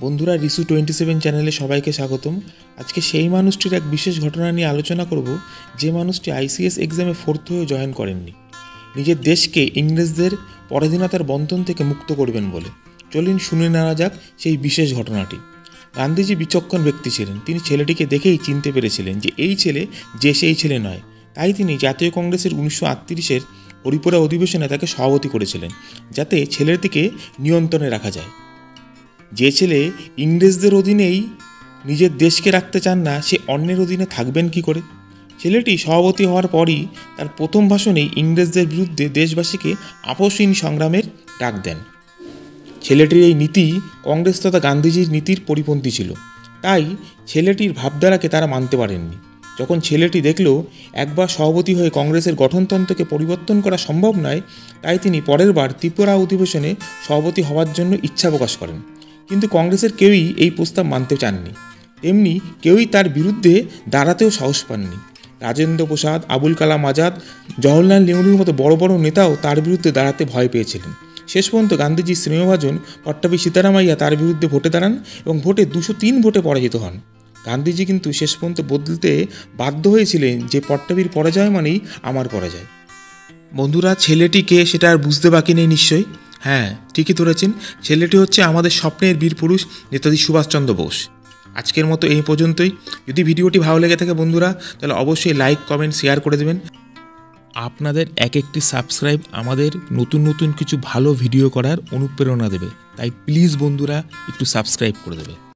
বন্ধুরা রিসু 27 চ্যানেলে সবাইকে স্বাগতম। আজকে সেই মানুষটির এক বিশেষ ঘটনা নিয়ে আলোচনা করব, যে মানুষটি আইসিএস এক্সামে 4th হয়ে জয়েন করেননি, নিজের দেশকে ইংরেজদের পরাধীনতার বন্ধন থেকে মুক্ত করবেন বলে। চলুন শুনে নেওয়া যাক সেই বিশেষ ঘটনাটি। গান্ধীজি বিচক্ষণ ব্যক্তি ছিলেন। তিনি ছেলেটিকে দেখেই চিনতে পেরেছিলেন যে এই ছেলে সেই ছেলে নয়। তাই তিনি জাতীয় কংগ্রেসের 1938-এর হরিপুরা অধিবেশনে তাকে সভাপতি করেছিলেন, যাতে ছেলেটিকে নিয়ন্ত্রণে রাখা যায়। যে ছেলে ইংরেজদের অধীনেই নিজের দেশকে রাখতে চান না, সে অন্যের অধীনে থাকবেন কি করে? ছেলেটি সভাপতি হওয়ার পরই তার প্রথম ভাষণেই ইংরেজদের বিরুদ্ধে দেশবাসীকে আপোষহীন সংগ্রামের ডাক দেন। ছেলেটির এই নীতি কংগ্রেস তথা গান্ধীজির নীতির পরিপন্থী ছিল, তাই ছেলেটির ভাবধারাকে তারা মানতে পারেননি। যখন ছেলেটি দেখল একবার সভাপতি হয়ে কংগ্রেসের গঠনতন্ত্রকে পরিবর্তন করা সম্ভব নয়, তাই তিনি পরের বার ত্রিপুরা অধিবেশনে সভাপতি হওয়ার জন্য ইচ্ছা প্রকাশ করেন। কিন্তু কংগ্রেসের কেউই এই প্রস্তাব মানতে চাননি, তেমনি কেউই তার বিরুদ্ধে দাঁড়াতেও সাহস পাননি। রাজেন্দ্র প্রসাদ, আবুল কালাম আজাদ, জওহরলাল নেহরুর মতো বড় বড় নেতাও তার বিরুদ্ধে দাঁড়াতে ভয় পেয়েছিলেন। শেষ পর্যন্ত গান্ধীজির স্নেহভাজন পট্টাভি সীতারামাইয়া তার বিরুদ্ধে ভোটে দাঁড়ান এবং ভোটে 203 ভোটে পরাজিত হন। গান্ধীজি কিন্তু শেষ পর্যন্ত বদলতে বাধ্য হয়েছিলেন যে পট্টাভির পরাজয় মানেই আমার পরাজয়। বন্ধুরা, ছেলেটিকে সেটা আর বুঝতে বাকি নেই নিশ্চয়ই। হ্যাঁ, ঠিকই ধরেছেন, ছেলেটি হচ্ছে আমাদের স্বপ্নের বীর পুরুষ নেতাজি সুভাষচন্দ্র বোস। আজকের মতো এই পর্যন্তই। যদি ভিডিওটি ভালো লেগে থাকে বন্ধুরা, তাহলে অবশ্যই লাইক, কমেন্ট, শেয়ার করে দেবেন। আপনাদের এক একটি সাবস্ক্রাইব আমাদের নতুন নতুন কিছু ভালো ভিডিও করার অনুপ্রেরণা দেবে, তাই প্লিজ বন্ধুরা একটু সাবস্ক্রাইব করে দেবে।